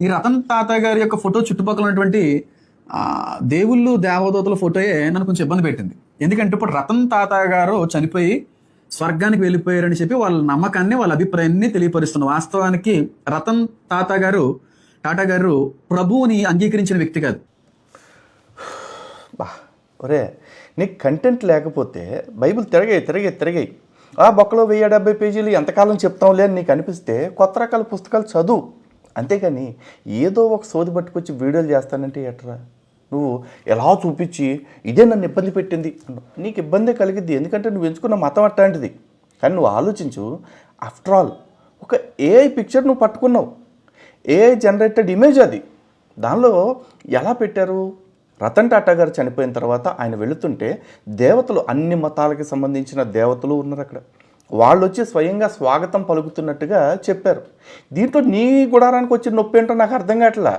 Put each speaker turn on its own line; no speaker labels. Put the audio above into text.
ఈ రతన్ టాటా గారి యొక్క ఫోటో చుట్టుపక్కల ఉన్నటువంటి దేవుళ్ళు దేవదూతల ఫోటోయే నన్ను కొంచెం ఇబ్బంది పెట్టింది. ఎందుకంటే ఇప్పుడు రతన్ టాటా గారు చనిపోయి స్వర్గానికి వెళ్ళిపోయారని చెప్పి వాళ్ళ నమ్మకాన్ని, వాళ్ళ అభిప్రాయాన్ని తెలియపరుస్తున్నారు. వాస్తవానికి రతన్ టాటా గారు ప్రభువుని అంగీకరించిన వ్యక్తి కాదు.
బా ఒరే, నీకు కంటెంట్ లేకపోతే బైబిల్ తిరగాయి ఆ బొక్కలో 1070 పేజీలు ఎంతకాలం చెప్తాంలే అని నీకు అనిపిస్తే కొత్త రకాల పుస్తకాలు చదువు. అంతేగాని ఏదో ఒక సోది పట్టుకొచ్చి వీడియోలు చేస్తానంటే ఎట్రా? నువ్వు ఎలా చూపించి ఇదే నన్ను ఇబ్బంది పెట్టింది, నీకు ఇబ్బందే కలిగిద్ది. ఎందుకంటే నువ్వు ఎంచుకున్న మతం అట్లాంటిది. కానీ నువ్వు ఆలోచించు, ఆఫ్టర్ ఆల్ ఒక ఏఐ పిక్చర్ నువ్వు పట్టుకున్నావు, ఏఐ జనరేటెడ్ ఇమేజ్ అది. దానిలో ఎలా పెట్టారు? రతన్ టాటా గారు చనిపోయిన తర్వాత ఆయన వెళుతుంటే దేవతలు, అన్ని మతాలకి సంబంధించిన దేవతలు ఉన్నారు అక్కడ. వాళ్ళు వచ్చి స్వయంగా స్వాగతం పలుకుతున్నట్టుగా చెప్పారు. దీంట్లో నీ గుడారానికి వచ్చిన నొప్పి ఏంటో నాకు అర్థం కావట్లా.